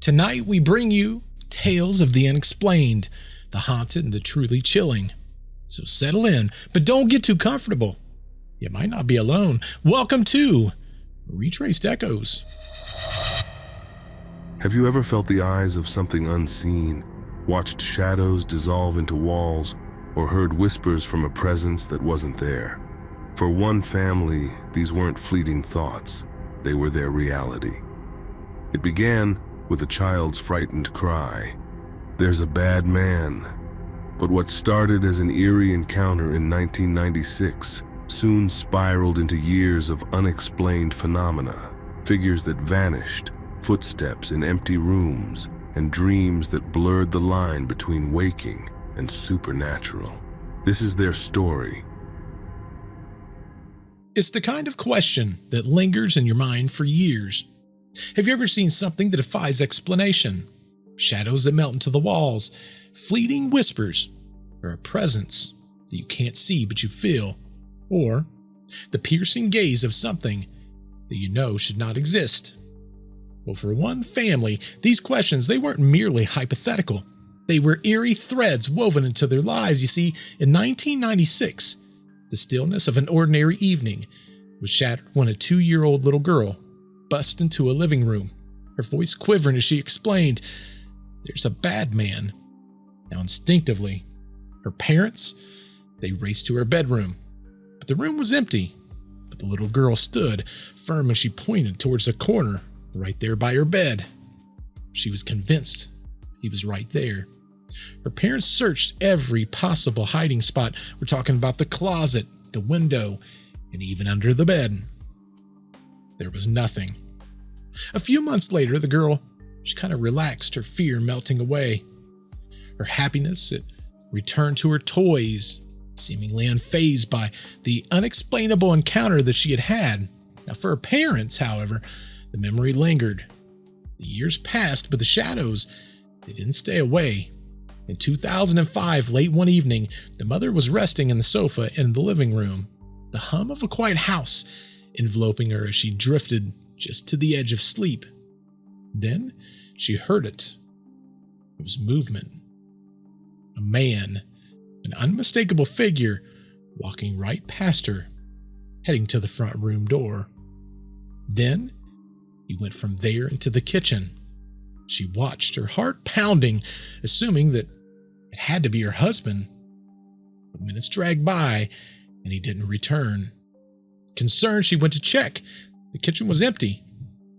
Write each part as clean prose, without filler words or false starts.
Tonight we bring you tales of the unexplained, the haunted, and the truly chilling. So settle in, but don't get too comfortable. You might not be alone. Welcome to Retraced Echoes. Have you ever felt the eyes of something unseen, watched shadows dissolve into walls, or heard whispers from a presence that wasn't there? For one family, these weren't fleeting thoughts. They were their reality. It began with a child's frightened cry, "There's a bad man." But what started as an eerie encounter in 1996 soon spiraled into years of unexplained phenomena, figures that vanished, footsteps in empty rooms, and dreams that blurred the line between waking and supernatural. This is their story. It's the kind of question that lingers in your mind for years. Have you ever seen something that defies explanation? Shadows that melt into the walls, fleeting whispers, or a presence that you can't see but you feel, or the piercing gaze of something that you know should not exist. Well, for one family, these questions, they weren't merely hypothetical. They were eerie threads woven into their lives. You see, in 1996, the stillness of an ordinary evening was shattered when a 2-year-old little girl bust into a living room, her voice quivering as she explained, "There's a bad man." Now instinctively, her parents, they raced to her bedroom, but the room was empty. But the little girl stood firm as she pointed towards the corner right there by her bed. She was convinced he was right there. Her parents searched every possible hiding spot. We're talking about the closet, the window, and even under the bed. There was nothing. A few months later, the girl, she kind of relaxed, her fear melting away. Her happiness, it returned to her toys, seemingly unfazed by the unexplainable encounter that she had had. Now, for her parents, however, the memory lingered. The years passed, but the shadows, they didn't stay away. In 2005, late one evening, the mother was resting in the sofa in the living room, the hum of a quiet house enveloping her as she drifted just to the edge of sleep. Then she heard it. It was movement. A man, an unmistakable figure, walking right past her, heading to the front room door. Then he went from there into the kitchen. She watched, her heart pounding, assuming that it had to be her husband. But minutes dragged by, and he didn't return. Concerned, she went to check. The kitchen was empty.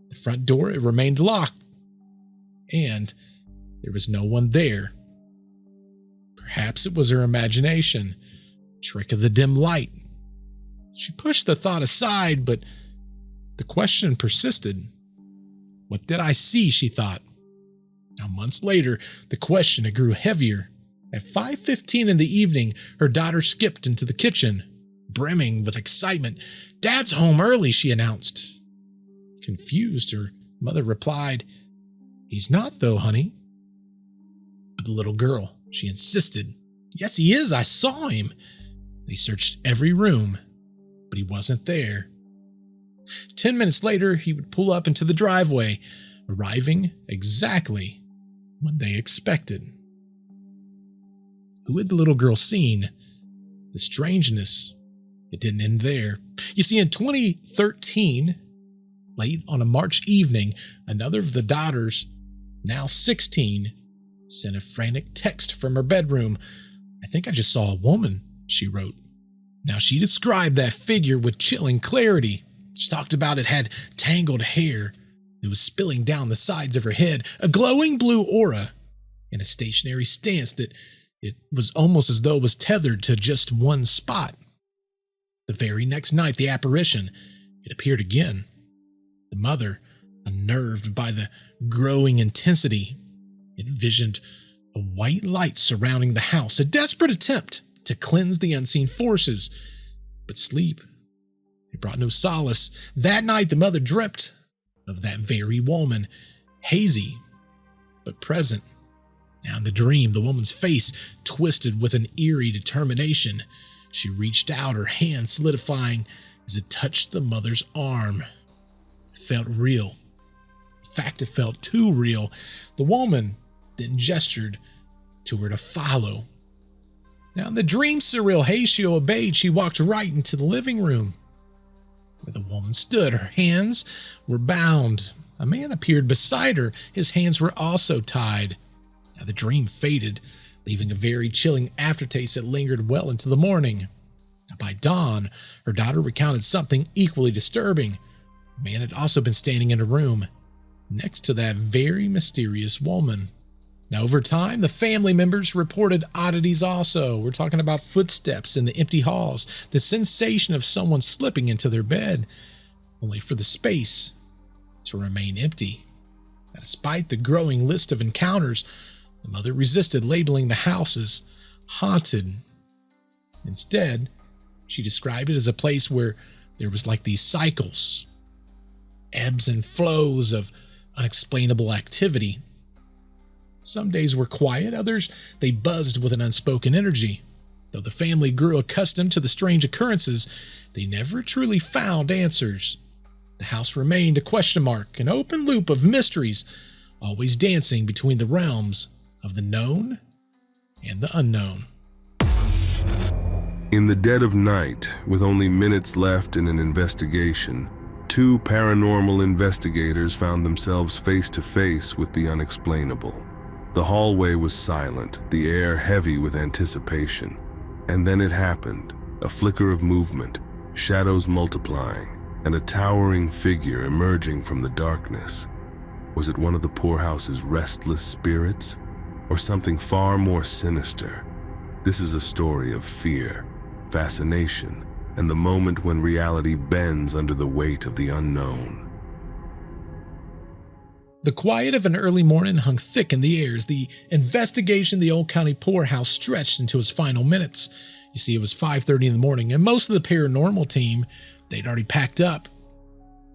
The front door, it remained locked. And there was no one there. Perhaps it was her imagination, trick of the dim light. She pushed the thought aside, but the question persisted. What did I see, she thought. Now, months later, the question, it grew heavier. At 5:15 in the evening, her daughter skipped into the kitchen, brimming with excitement. "Dad's home early," she announced. Confused, her mother replied, "He's not though, honey." But the little girl, she insisted, "Yes, he is. I saw him." They searched every room, but he wasn't there. 10 minutes later, he would pull up into the driveway, arriving exactly when they expected. Who had the little girl seen? The strangeness, it didn't end there. You see, in 2013, late on a March evening, another of the daughters, now 16, sent a frantic text from her bedroom. "I think I just saw a woman," she wrote. Now, she described that figure with chilling clarity. She talked about it had tangled hair. It was spilling down the sides of her head, a glowing blue aura, and a stationary stance that it was almost as though it was tethered to just one spot. The very next night, the apparition, it appeared again. The mother, unnerved by the growing intensity, envisioned a white light surrounding the house, a desperate attempt to cleanse the unseen forces. But sleep, it brought no solace. That night, the mother dreamt of that very woman, hazy but present. Now in the dream, the woman's face twisted with an eerie determination. She reached out, her hand solidifying as it touched the mother's arm. It felt real. In fact, it felt too real. The woman then gestured to her to follow. Now, in the dream surreal haze she obeyed, she walked right into the living room, where the woman stood. Her hands were bound. A man appeared beside her. His hands were also tied. Now, the dream faded, leaving a very chilling aftertaste that lingered well into the morning. Now, by dawn, her daughter recounted something equally disturbing. A man had also been standing in a room next to that very mysterious woman. Now, over time, the family members reported oddities also. We're talking about footsteps in the empty halls, the sensation of someone slipping into their bed, only for the space to remain empty. Now, despite the growing list of encounters, the mother resisted labeling the house as haunted. Instead, she described it as a place where there was like these cycles, ebbs and flows of unexplainable activity. Some days were quiet, others they buzzed with an unspoken energy. Though the family grew accustomed to the strange occurrences, they never truly found answers. The house remained a question mark, an open loop of mysteries, always dancing between the realms of the known and the unknown. In the dead of night, with only minutes left in an investigation, two paranormal investigators found themselves face to face with the unexplainable. The hallway was silent, the air heavy with anticipation. And then it happened, a flicker of movement, shadows multiplying, and a towering figure emerging from the darkness. Was it one of the poorhouse's restless spirits, or something far more sinister? This is a story of fear, fascination, and the moment when reality bends under the weight of the unknown. The quiet of an early morning hung thick in the air as the investigation of the Old County poorhouse stretched into its final minutes. You see, it was 5:30 in the morning, and most of the paranormal team, they'd already packed up.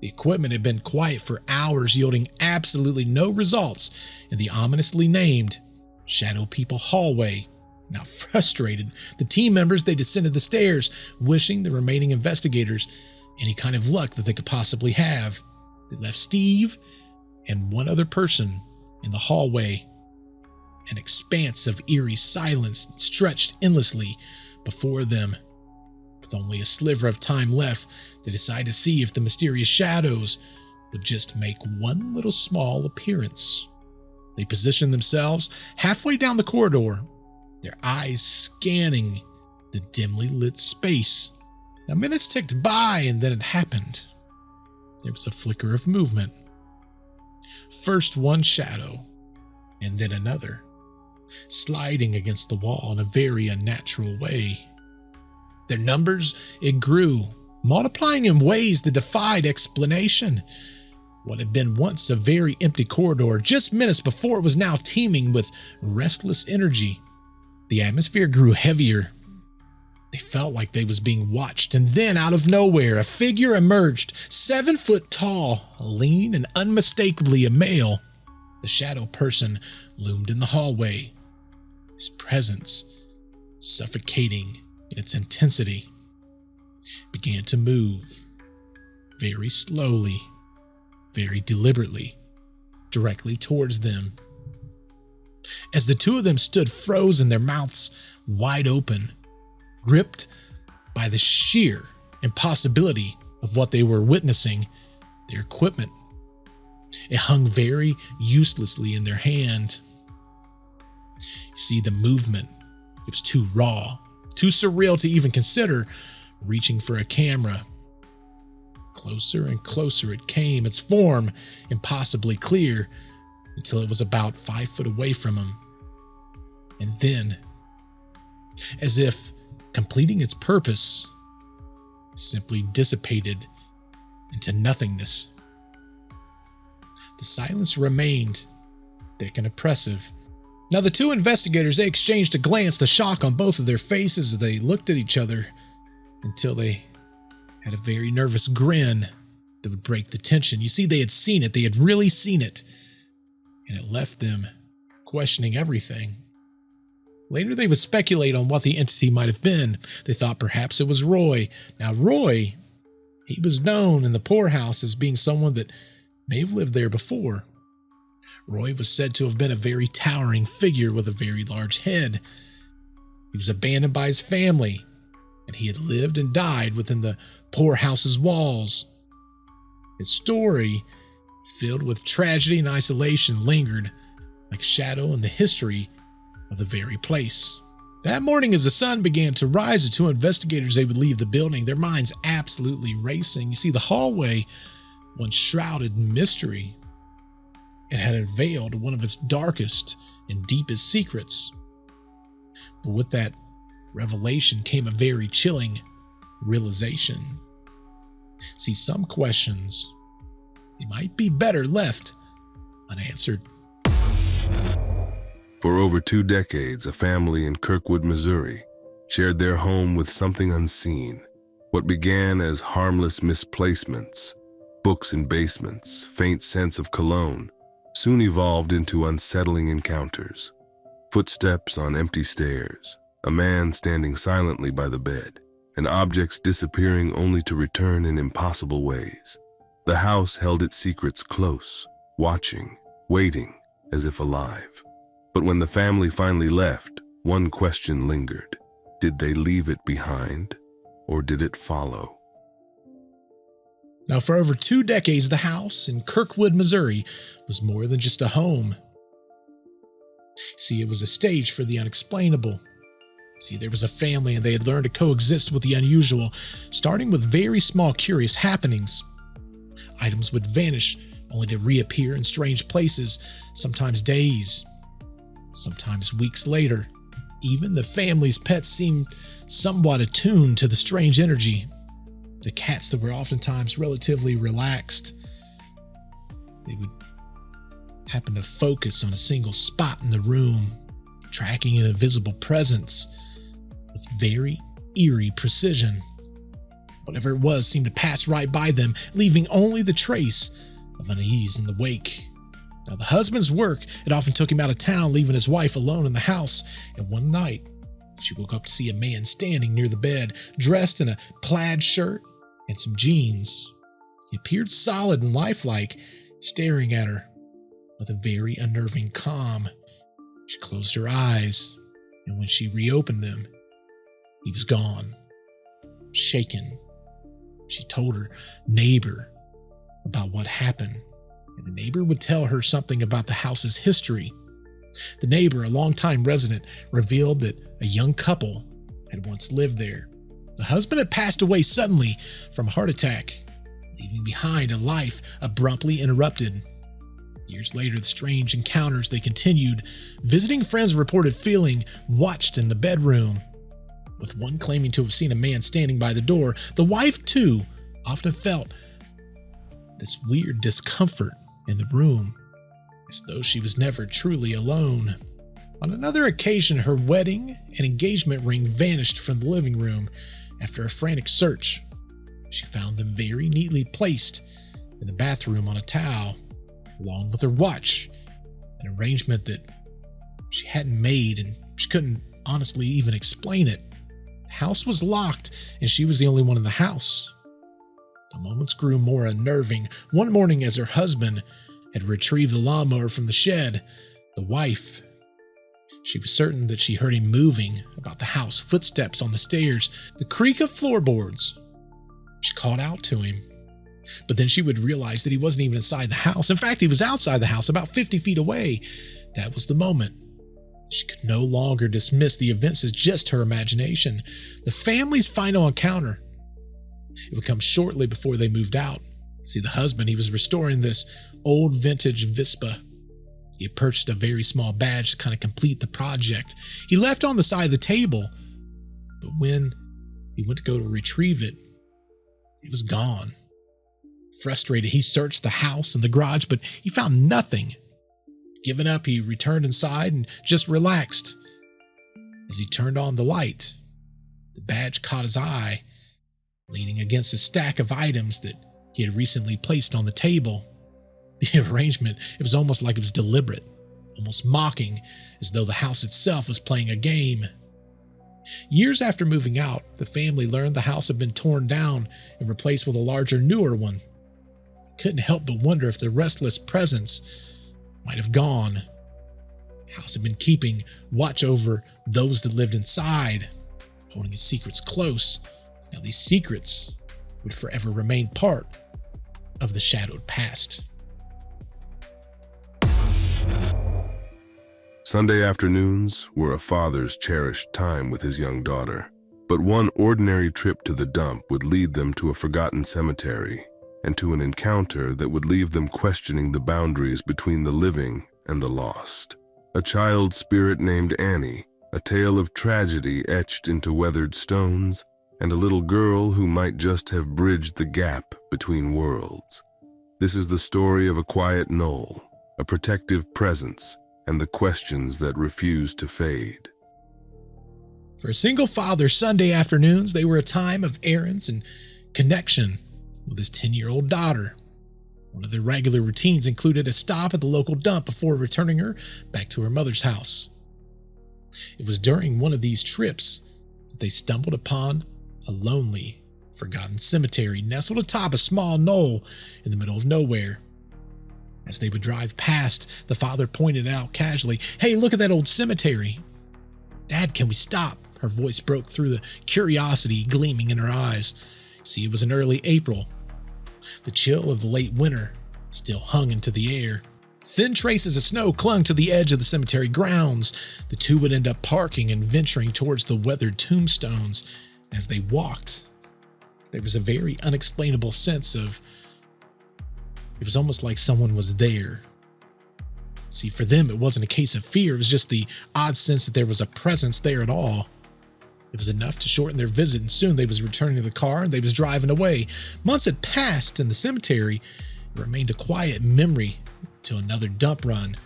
The equipment had been quiet for hours, yielding absolutely no results in the ominously named Shadow People hallway. Now frustrated, the team members, they descended the stairs, wishing the remaining investigators any kind of luck that they could possibly have. They left Steve and one other person in the hallway, an expanse of eerie silence that stretched endlessly before them. With only a sliver of time left, they decided to see if the mysterious shadows would just make one little small appearance. They positioned themselves halfway down the corridor, their eyes scanning the dimly lit space. Now, minutes ticked by, and then it happened. There was a flicker of movement. First one shadow, and then another, sliding against the wall in a very unnatural way. Their numbers, it grew, multiplying in ways that defied explanation. What had been once a very empty corridor just minutes before was now teeming with restless energy. The atmosphere grew heavier. They felt like they was being watched, and then out of nowhere, a figure emerged, 7 foot tall, lean and unmistakably a male. The shadow person loomed in the hallway, his presence suffocating in its intensity. Began to move very slowly, very deliberately, directly towards them. As the two of them stood frozen, their mouths wide open, gripped by the sheer impossibility of what they were witnessing, their equipment, it hung very uselessly in their hand. You see, the movement, it was too raw, too surreal to even consider reaching for a camera. Closer and closer it came, its form impossibly clear, until it was about 5 foot away from him. And then, as if completing its purpose, simply dissipated into nothingness. The silence remained thick and oppressive. Now the two investigators, they exchanged a glance, the shock on both of their faces as they looked at each other, until they had a very nervous grin that would break the tension. You see, they had seen it. They had really seen it. And it left them questioning everything. Later, they would speculate on what the entity might have been. They thought perhaps it was Roy. Now, Roy, he was known in the poorhouse as being someone that may have lived there before. Roy was said to have been a very towering figure with a very large head. He was abandoned by his family, and he had lived and died within the poorhouse's walls. His story, filled with tragedy and isolation, lingered like a shadow in the history of the very place. That morning, as the sun began to rise, the two investigators, they would leave the building, their minds absolutely racing. You see, the hallway, once shrouded in mystery, it had unveiled one of its darkest and deepest secrets. But with that revelation came a very chilling realization. See, some questions, they might be better left unanswered. For over 2 decades, a family in Kirkwood, Missouri, shared their home with something unseen. What began as harmless misplacements, books in basements, faint scents of cologne, soon evolved into unsettling encounters. Footsteps on empty stairs, a man standing silently by the bed, and objects disappearing only to return in impossible ways. The house held its secrets close, watching, waiting, as if alive. But when the family finally left, one question lingered. Did they leave it behind, or did it follow? Now, for over 2 decades, the house in Kirkwood, Missouri was more than just a home. See, it was a stage for the unexplainable. See, there was a family and they had learned to coexist with the unusual, starting with very small, curious happenings. Items would vanish only to reappear in strange places, sometimes days, sometimes weeks later. Even the family's pets seemed somewhat attuned to the strange energy. The cats that were oftentimes relatively relaxed, they would happen to focus on a single spot in the room, tracking an invisible presence with very eerie precision. Whatever it was seemed to pass right by them, leaving only the trace of unease in the wake. Now, the husband's work, it often took him out of town, leaving his wife alone in the house, and one night, she woke up to see a man standing near the bed, dressed in a plaid shirt and some jeans. He appeared solid and lifelike, staring at her with a very unnerving calm. She closed her eyes, and when she reopened them, he was gone. Shaken, she told her neighbor about what happened, and the neighbor would tell her something about the house's history. The neighbor, a longtime resident, revealed that a young couple had once lived there. The husband had passed away suddenly from a heart attack, leaving behind a life abruptly interrupted. Years later, the strange encounters, they continued. Visiting friends reported feeling watched in the bedroom, with one claiming to have seen a man standing by the door. The wife, too, often felt this weird discomfort in the room, as though she was never truly alone. On another occasion, her wedding and engagement ring vanished from the living room. After a frantic search, she found them very neatly placed in the bathroom on a towel, along with her watch, an arrangement that she hadn't made and she couldn't honestly even explain it. The house was locked and she was the only one in the house. The moments grew more unnerving. One morning, as her husband had retrieved the lawnmower from the shed, the wife, she was certain that she heard him moving about the house, footsteps on the stairs, the creak of floorboards. She called out to him, but then she would realize that he wasn't even inside the house. In fact, he was outside the house, about 50 feet away. That was the moment. She could no longer dismiss the events as just her imagination. The family's final encounter, it would come shortly before they moved out. See, the husband, he was restoring this old vintage Vespa. He had purchased a very small badge to kind of complete the project. He left on the side of the table, but when he went to go to retrieve it, it was gone. Frustrated, he searched the house and the garage, but he found nothing. Given up, he returned inside and just relaxed. As he turned on the light, the badge caught his eye, leaning against a stack of items that he had recently placed on the table. The arrangement, it was almost like it was deliberate, almost mocking, as though the house itself was playing a game. Years after moving out, the family learned the house had been torn down and replaced with a larger, newer one. couldn't help but wonder if the restless presence might have gone. The house had been keeping watch over those that lived inside, holding its secrets close. Now these secrets would forever remain part of the shadowed past. Sunday afternoons were a father's cherished time with his young daughter, but one ordinary trip to the dump would lead them to a forgotten cemetery and to an encounter that would leave them questioning the boundaries between the living and the lost. A child spirit named Annie, a tale of tragedy etched into weathered stones, and a little girl who might just have bridged the gap between worlds. This is the story of a quiet knoll, a protective presence, and the questions that refuse to fade. For a single father, Sunday afternoons, they were a time of errands and connection with his 10-year-old daughter. One of their regular routines included a stop at the local dump before returning her back to her mother's house. It was during one of these trips that they stumbled upon a lonely, forgotten cemetery nestled atop a small knoll in the middle of nowhere. As they would drive past, the father pointed out casually, "Hey, look at that old cemetery." "Dad, can we stop?" Her voice broke through the curiosity gleaming in her eyes. See, it was in early April. The chill of the late winter still hung into the air. Thin traces of snow clung to the edge of the cemetery grounds. The two would end up parking and venturing towards the weathered tombstones. As they walked, there was a very unexplainable sense of, it was almost like someone was there. See, for them, it wasn't a case of fear. It was just the odd sense that there was a presence there at all. It was enough to shorten their visit, and soon they was returning to the car and they was driving away. Months had passed in the cemetery. It remained a quiet memory till another dump run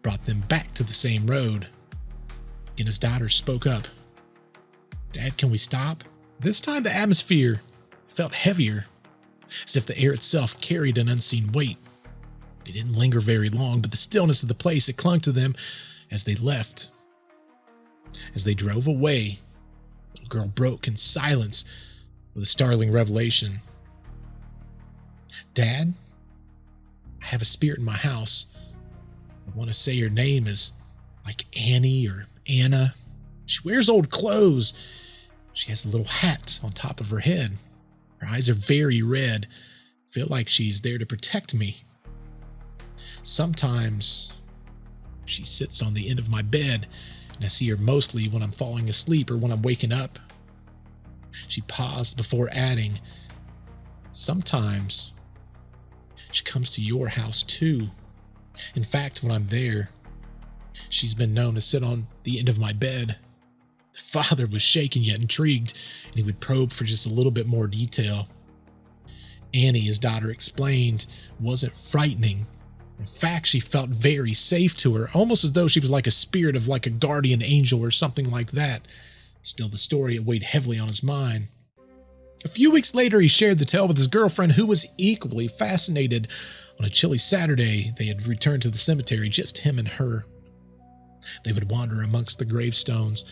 brought them back to the same road. And his daughter spoke up. "Dad, can we stop?" This time the atmosphere felt heavier, as if the air itself carried an unseen weight. They didn't linger very long, but the stillness of the place had clung to them as they left. As they drove away, the little girl broke in silence with a startling revelation. "Dad, I have a spirit in my house. I want to say her name is like Annie or Anna. She wears old clothes. She has a little hat on top of her head. Her eyes are very red. I feel like she's there to protect me. Sometimes she sits on the end of my bed, and I see her mostly when I'm falling asleep or when I'm waking up." She paused before adding, "Sometimes she comes to your house too. In fact, when I'm there, she's been known to sit on the end of my bed." The father was shaken yet intrigued, and he would probe for just a little bit more detail. Annie, his daughter explained, wasn't frightening. In fact, she felt very safe to her, almost as though she was like a spirit of like a guardian angel or something like that. Still, the story had weighed heavily on his mind. A few weeks later, he shared the tale with his girlfriend, who was equally fascinated. On a chilly Saturday, they had returned to the cemetery, just him and her. They would wander amongst the gravestones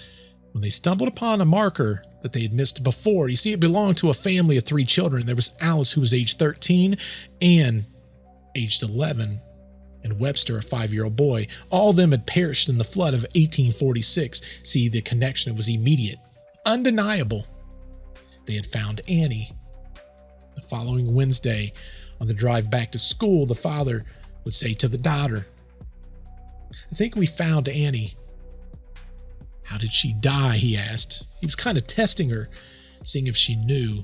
when they stumbled upon a marker that they had missed before. You see, it belonged to a family of 3 children. There was Alice, who was age 13, Anne, aged 11, and Webster, a 5-year-old boy. All of them had perished in the flood of 1846. See, the connection was immediate, undeniable. They had found Annie. The following Wednesday, on the drive back to school, the father would say to the daughter, "I think we found Annie." "How did she die?" he asked. He was kind of testing her, seeing if she knew.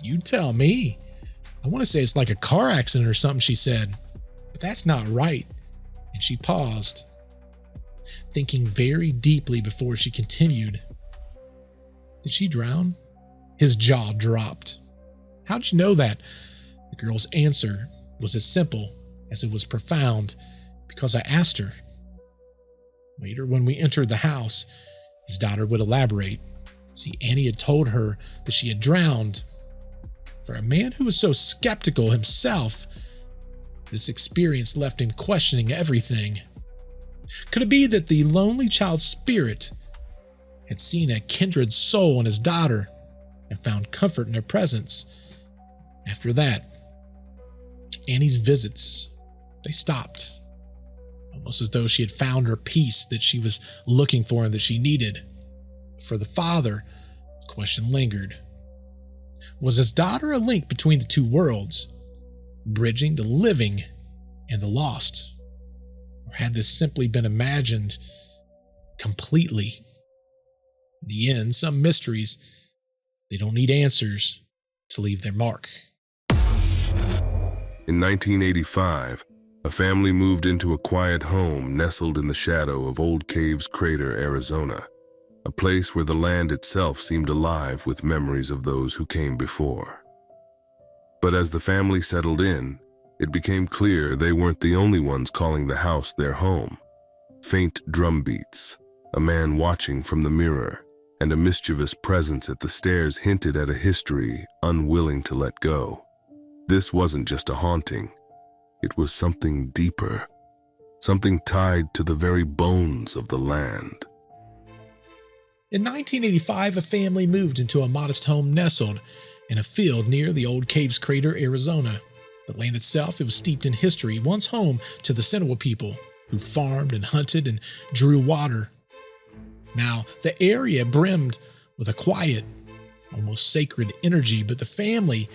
"You tell me. I want to say it's like a car accident or something," she said. "But that's not right." And she paused, thinking very deeply before she continued. "Did she drown?" His jaw dropped. "How'd you know that?" The girl's answer was as simple as it was profound, "Because I asked her." Later, when we entered the house, his daughter would elaborate. See, Annie had told her that she had drowned. For a man who was so skeptical himself, this experience left him questioning everything. Could it be that the lonely child's spirit had seen a kindred soul in his daughter and found comfort in her presence? After that, Annie's visits, they stopped, almost as though she had found her peace that she was looking for and that she needed. For the father, the question lingered. Was his daughter a link between the two worlds, bridging the living and the lost? Or had this simply been imagined completely? In the end, some mysteries, they don't need answers to leave their mark. In 1985, a family moved into a quiet home nestled in the shadow of Old Caves Crater, Arizona, a place where the land itself seemed alive with memories of those who came before. But as the family settled in, it became clear they weren't the only ones calling the house their home. Faint drumbeats, a man watching from the mirror, and a mischievous presence at the stairs hinted at a history unwilling to let go. This wasn't just a haunting. It was something deeper, something tied to the very bones of the land. In 1985, a family moved into a modest home nestled in a field near the Old Caves Crater, Arizona. The land itself, it was steeped in history, once home to the Seminole people who farmed and hunted and drew water. Now, the area brimmed with a quiet, almost sacred energy, but the family,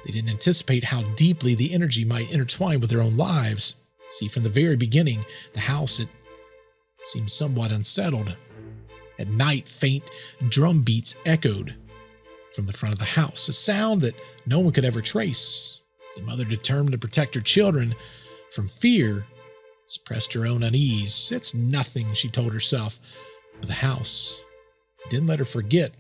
they didn't anticipate how deeply the energy might intertwine with their own lives. See, from the very beginning, the house, it seemed somewhat unsettled. At night, faint drum beats echoed from the front of the house, a sound that no one could ever trace. The mother, determined to protect her children from fear, suppressed her own unease. It's nothing, she told herself, but the house didn't let her forget.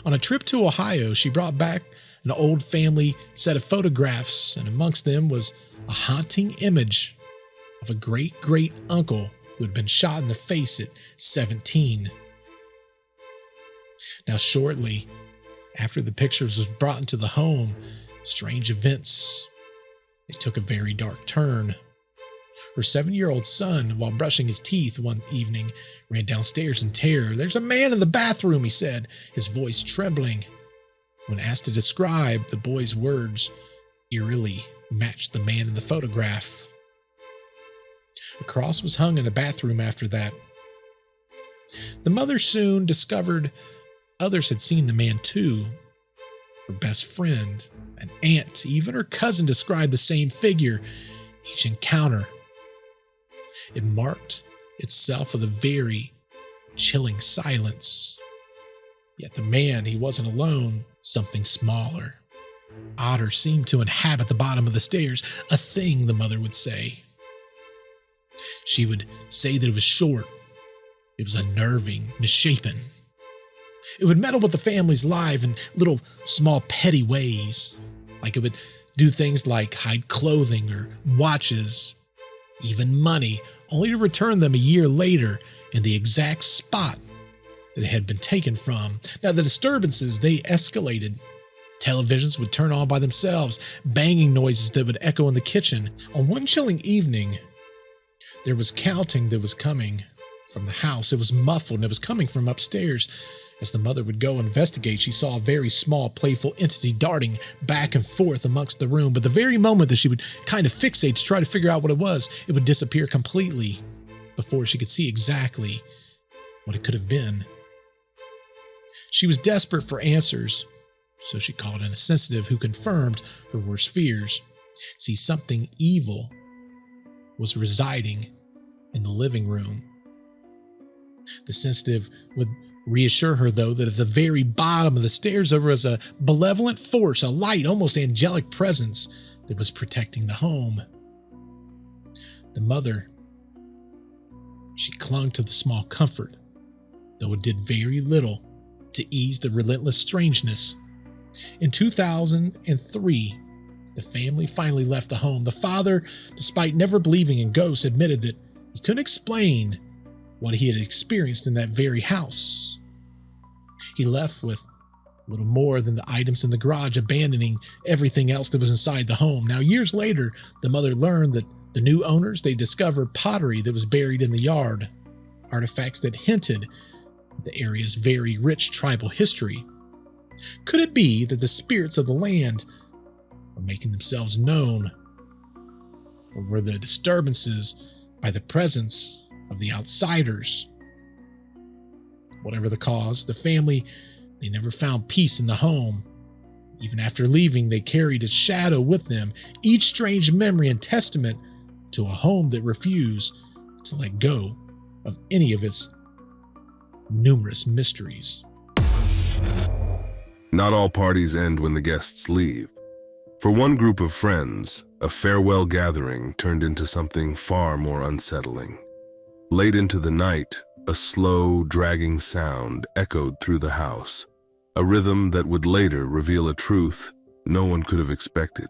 On a trip to Ohio, she brought back an old family set of photographs, and amongst them was a haunting image of a great-great-uncle who had been shot in the face at 17. Now, shortly after the pictures was brought into the home, strange events, they took a very dark turn. Her 7-year-old son, while brushing his teeth one evening, ran downstairs in terror. "There's a man in the bathroom," he said, his voice trembling. When asked to describe, the boy's words eerily matched the man in the photograph. A cross was hung in the bathroom after that. The mother soon discovered others had seen the man too. Her best friend, an aunt, even her cousin described the same figure. Each encounter, it marked itself with a very chilling silence. Yet the man, he wasn't alone. Something smaller, odder, seemed to inhabit the bottom of the stairs. A thing, the mother would say. She would say that it was short. It was unnerving, misshapen. It would meddle with the family's life in little small petty ways. Like it would do things like hide clothing or watches, even money, only to return them a year later in the exact spot that it had been taken from. Now, the disturbances, they escalated. Televisions would turn on by themselves, banging noises that would echo in the kitchen. On one chilling evening, there was counting that was coming from the house. It was muffled and it was coming from upstairs. As the mother would go investigate, she saw a very small, playful entity darting back and forth amongst the room. But the very moment that she would kind of fixate to try to figure out what it was, it would disappear completely before she could see exactly what it could have been. She was desperate for answers, so she called in a sensitive who confirmed her worst fears. See, something evil was residing in the living room. The sensitive would reassure her, though, that at the very bottom of the stairs there was a benevolent force, a light, almost angelic presence that was protecting the home. The mother, she clung to the small comfort, though it did very little to ease the relentless strangeness. In 2003, the family finally left the home. The father, despite never believing in ghosts, admitted that he couldn't explain what he had experienced in that very house. He left with little more than the items in the garage, abandoning everything else that was inside the home. Now, years later, the mother learned that the new owners, they discovered pottery that was buried in the yard, artifacts that hinted at the area's very rich tribal history. Could it be that the spirits of the land were making themselves known Or were the disturbances by the presence of the outsiders? Whatever the cause, the family, they never found peace in the home. Even after leaving, they carried its shadow with them, each strange memory and testament to a home that refused to let go of any of its numerous mysteries. Not all parties end when the guests leave. For one group of friends, a farewell gathering turned into something far more unsettling. Late into the night, a slow, dragging sound echoed through the house, a rhythm that would later reveal a truth no one could have expected.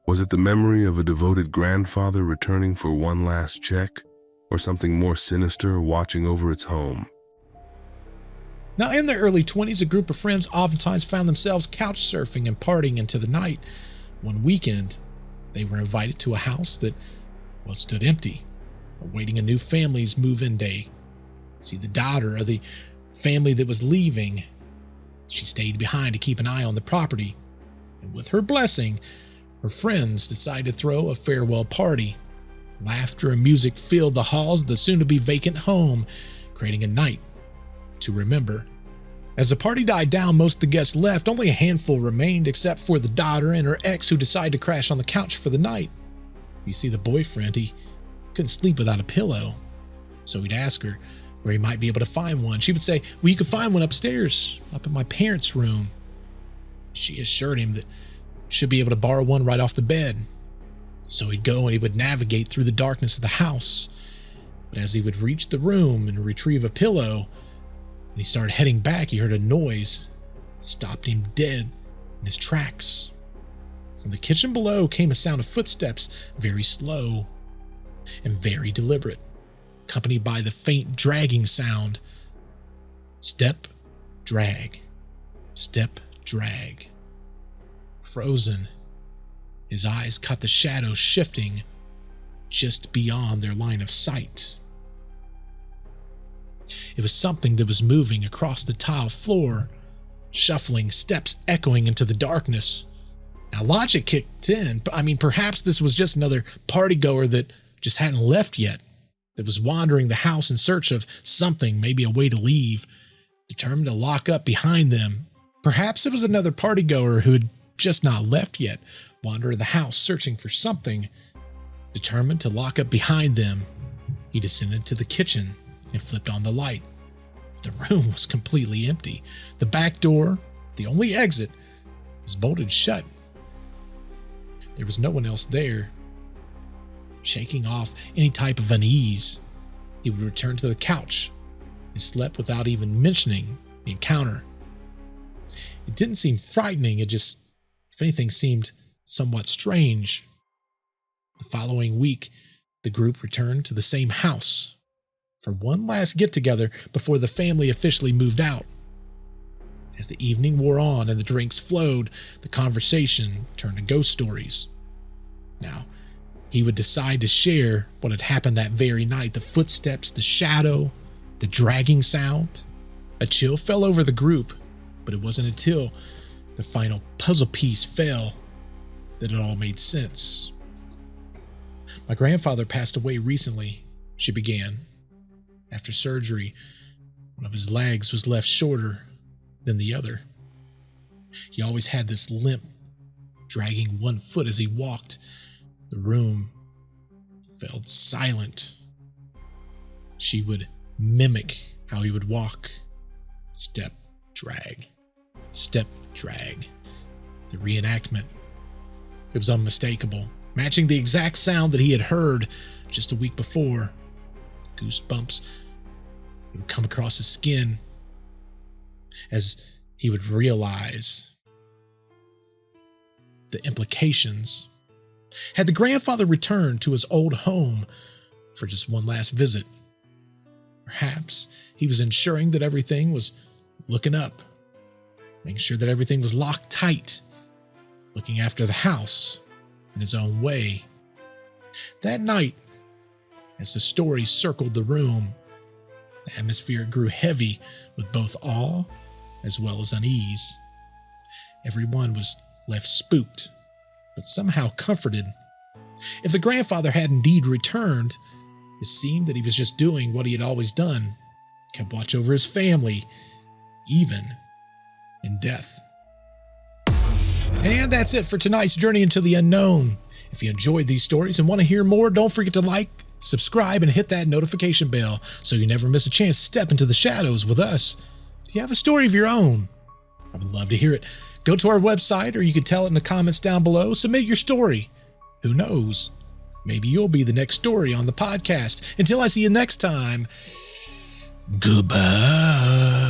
Was it the memory of a devoted grandfather returning for one last check, or something more sinister watching over its home? Now, in their early 20s, a group of friends oftentimes found themselves couch surfing and partying into the night. One weekend, they were invited to a house that, well, stood empty, awaiting a new family's move-in day. See, the daughter of the family that was leaving, she stayed behind to keep an eye on the property. And with her blessing, her friends decided to throw a farewell party. Laughter and music filled the halls of the soon-to-be vacant home, creating a night to remember. As the party died down, most of the guests left. Only a handful remained, except for the daughter and her ex, who decided to crash on the couch for the night. You see, the boyfriend, he couldn't sleep without a pillow, so he'd ask her where he might be able to find one. She would say, "Well, you can find one upstairs, up in my parents' room." She assured him that she'd be able to borrow one right off the bed. So he'd go and he would navigate through the darkness of the house. But as he would reach the room and retrieve a pillow, and he started heading back, he heard a noise that stopped him dead in his tracks. From the kitchen below came a sound of footsteps, very slow and very deliberate, accompanied by the faint dragging sound. Step, drag, step, drag. Frozen, his eyes caught the shadows shifting just beyond their line of sight. It was something that was moving across the tile floor, shuffling steps echoing into the darkness. Now, logic kicked in. Perhaps this was just another partygoer that just hadn't left yet, that was wandering the house in search of something, maybe a way to leave, determined to lock up behind them. Perhaps it was another partygoer who had just not left yet, wandering the house searching for something, determined to lock up behind them. He descended to the kitchen and flipped on the light. The room was completely empty. The back door, the only exit, was bolted shut. There was no one else there. Shaking off any type of unease, he would return to the couch and slept without even mentioning the encounter. It didn't seem frightening, it just, if anything, seemed somewhat strange. The following week, the group returned to the same house for one last get-together before the family officially moved out. As the evening wore on and the drinks flowed, the conversation turned to ghost stories. Now, he would decide to share what had happened that very night, the footsteps, the shadow, the dragging sound. A chill fell over the group, but it wasn't until the final puzzle piece fell that it all made sense. "My grandfather passed away recently," she began. "After surgery, one of his legs was left shorter than the other. He always had this limp, dragging one foot as he walked. The room felt silent. She would mimic how he would walk. Step, drag, step, drag. The reenactment, it was unmistakable, matching the exact sound that he had heard just a week before. Goosebumps would come across his skin as he would realize the implications. Had the grandfather returned to his old home for just one last visit? Perhaps he was ensuring that everything was looking up, making sure that everything was locked tight, looking after the house in his own way. That night, as the story circled the room, the atmosphere grew heavy with both awe as well as unease. Everyone was left spooked, but somehow comforted. If the grandfather had indeed returned, it seemed that he was just doing what he had always done, kept watch over his family, even in death. And that's it for tonight's journey into the unknown. If you enjoyed these stories and want to hear more, don't forget to like, subscribe, and hit that notification bell so you never miss a chance to step into the shadows with us. Do you have a story of your own? I would love to hear it. Go to our website, or you could tell it in the comments down below. Submit your story. Who knows? Maybe you'll be the next story on the podcast. Until I see you next time, goodbye.